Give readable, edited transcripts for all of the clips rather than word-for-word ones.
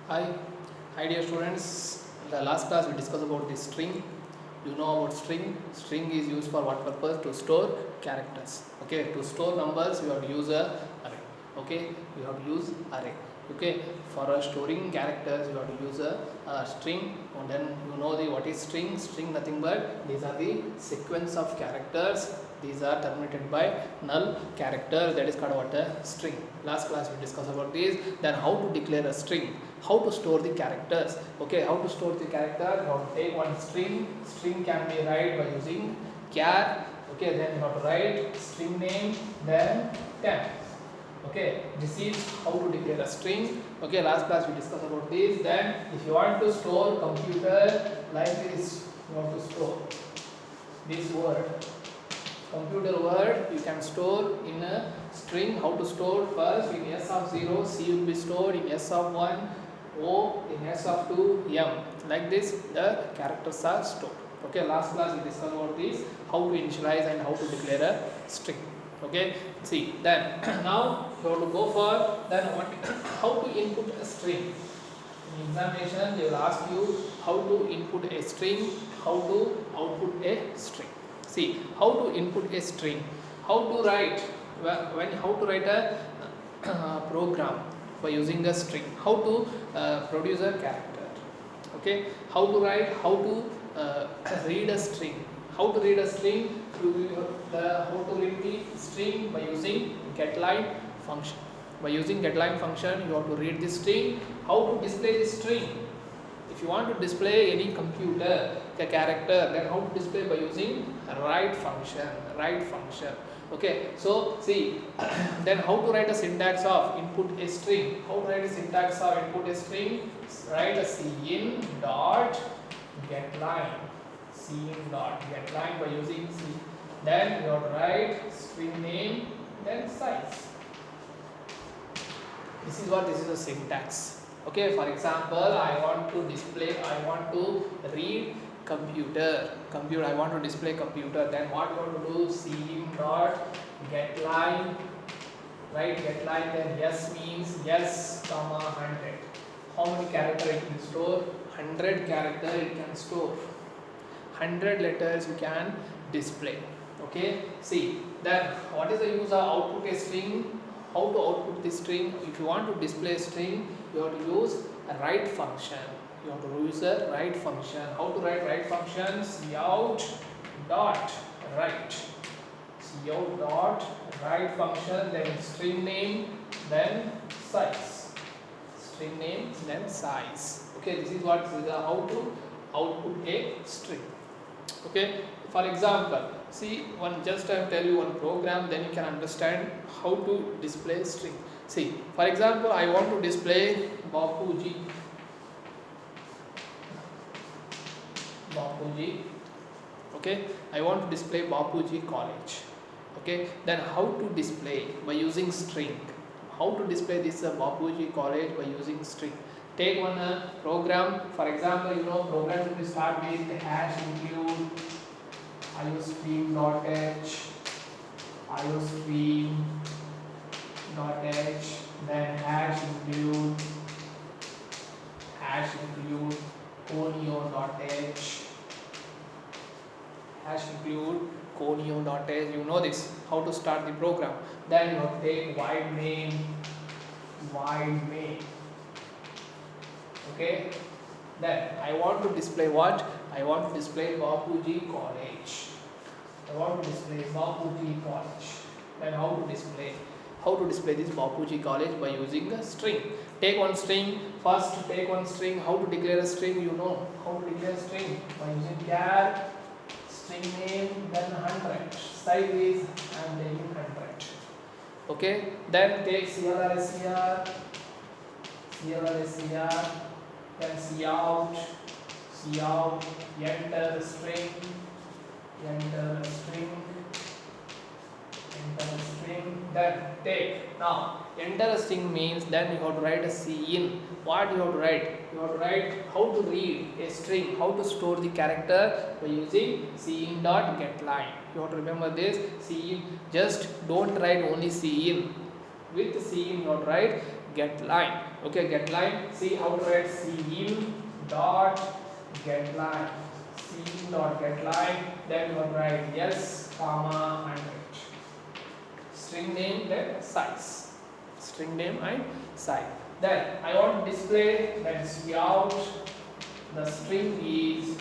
Hi, hi dear students. In the last class we discussed about the string. You know about string. String is used for what purpose? To store characters. Okay, to store numbers you have to use a array. Okay, you have to use array. Okay, for storing characters you have to use a string. And then you know the what is string? String nothing but these are the sequence of characters. These are terminated by null character, that is called what a string. Last class we discussed about this. Then how to declare a string, how to store the characters. Okay, how to store the character? You have to take one string can be write by using char. Okay, then you have to write string name, then temp. Okay, this is how to declare a string. Okay, last class we discussed about this. Then if you want to store computer like this, you want to store this word, computer word you can store in a string. How to store? First in s of 0 c will be stored, in s of 1 o, in s of 2 m. Like this the characters are stored. Okay, last class we discussed about this, how to initialize and how to declare a string. Okay, see then now you have to go for then what how to input a string. In examination they will ask you how to input a string, how to output a string. See how to input a string, how to write how to write a program by using a string, how to produce a character. Okay, how to write, how to read a string, how to read a string, how to read the string by using getLine function. By using getLine function you have to read the string. How to display the string? If you want to display any computer a character, then how to display? By using write function. Okay, so see then how to write a syntax of input a string, how to write a syntax of input a string? Write a cin dot getLine, cin dot getLine by using c. Then you have to write string name, then size. This is a syntax. Okay, for example I want to display, I want to read computer, I want to display computer, then what you want to do? Cin dot getLine, right? GetLine, then yes means yes comma 100. How many character it can store? 100 character it can store, 100 letters you can display. Okay, see then what is the use of output a string? How to output the string? If you want to display a string you have to use a write function. You have to use a write function. How to write function? Cout dot write, cout dot write function, then string name, then size, string name, then size. Okay, this is what is how to output a string. Okay, for example see one, just I tell you one program, then you can understand how to display string. See for example I want to display Bapuji, okay, I want to display Bapuji college. Okay, then how to display? By using string. How to display this Bapuji college? By using string. Take one program, for example you know program will start with hash include iostream.h, iostream.h, then hash include conio.h, hash include conio.h. You know this, how to start the program. Then you have to take void main. Okay, then I want to display what? I want to display Bapuji college. I want to display Bapuji college. Then how to display? How to display this Bapuji college? By using a string. Take one string. First take one string. How to declare a string? You know how to declare a string by using char, string name, then 100. Size is I am taking 100. Okay. Then take clrscr, then cout, enter string, then take. Now enter a string means then you have to write a cin. What you have to write? You have to write how to read a string, how to store the character by using cin dot getLine. You have to remember this. Cin, just don't write only cin. With cin you have to write getLine. Okay, get line. See how to write cin dot get line. Cin dot get line. Then you have to write yes, comma 100. String name, then size. String name and size. Then I want to display that cout. The string is.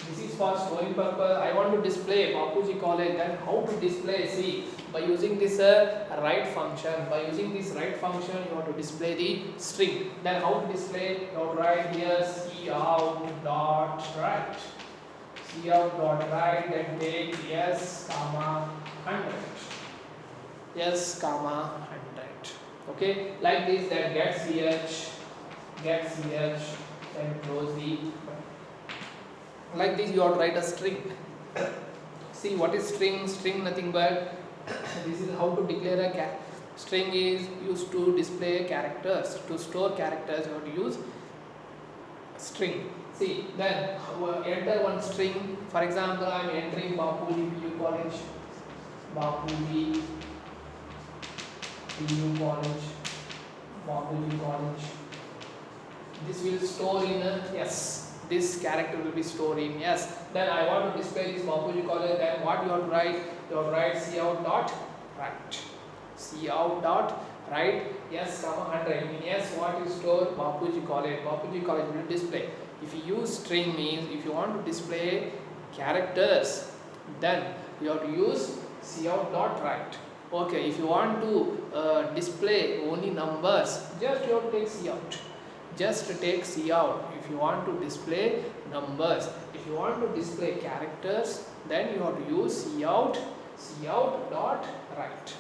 This is for storing purpose. I want to display Bapuji College. Then how to display? See, by using this write function. By using this write function, you have to display the string. Then how to display? You have to write here cout dot write. Cout dot write. Then take yes, comma 100. Yes, comma 100. Okay, like this. Then get ch. Then close the. Like this, you have to write a string. See what is string? String nothing but this is how to declare a string is used to display characters. To store characters, you have to use string. See, then enter one string. For example, I am entering Bapuji PU College. Bapuji PU College. Bapuji College. This will store in yes. This character will be stored in yes. Then I want to display this Bapuji College. Then what you have to write? You have to write cout dot write. Cout dot write yes, comma 100. Mean yes, what is stored? Bapuji College. Bapuji College will display. If you use string means if you want to display characters, then you have to use cout dot write. Okay, if you want to display only numbers, just you have to take cout. Just take cout. If you want to display numbers, if you want to display characters, then you have to use cout dot write.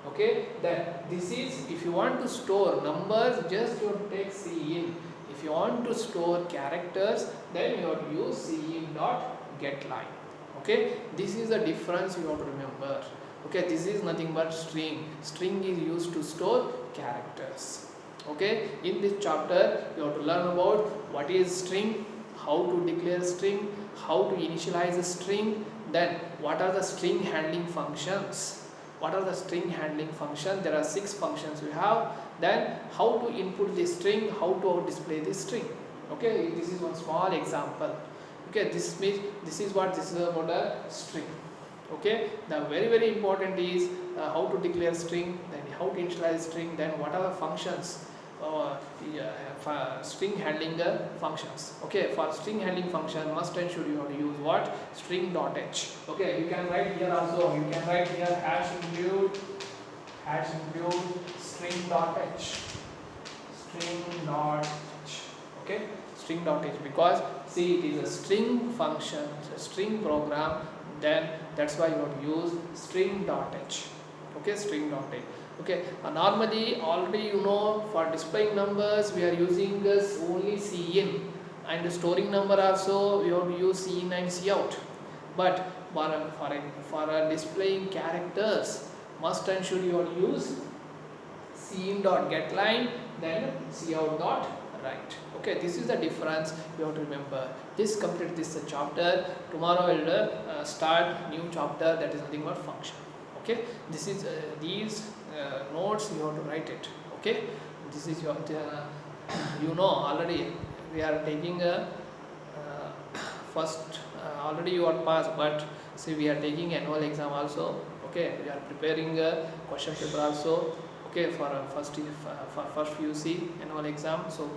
Okay, then this is if you want to store numbers, just you have to take cin. If you want to store characters, then you have to use cin dot get line. Okay, this is the difference you have to remember. Okay, this is nothing but string. String is used to store characters. Okay, in this chapter you have to learn about what is string, how to declare string, how to initialize a string, then what are the string handling functions. What are the string handling functions? There are 6 functions we have. Then how to input the string, how to display the string. Okay, this is one small example. Okay, this means this is about a string. Okay, the very important is how to declare string, then how to initialize string, then what are the functions. For string handling functions. Okay, for string handling function, must and should you have to use what? String dot h. Okay, you can write here also. You can write here hash include string dot h. String dot h. Okay, string dot h, because see it is a string function, a string program. Then that's why you have to use string dot h. Okay, string dot h. Okay, normally already you know for displaying numbers we are using this only cin, and storing number also we have to use cin and cout. But for displaying characters, must and should you have to use cin dot get line, then cout dot write. Okay, this is the difference you have to remember. This complete this chapter. Tomorrow we'll start new chapter, that is nothing but function. Okay, this is these notes you have to write it. Okay, this is your you know already we are taking a first already you are passed, but see we are taking annual exam also. Okay, we are preparing a question paper also. Okay, for first UC annual exam, so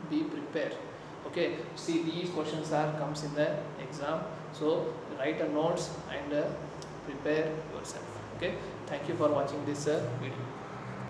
be prepared. Okay, see these questions are comes in the exam, so write a notes and prepare yourself. Okay, thank you for watching this video.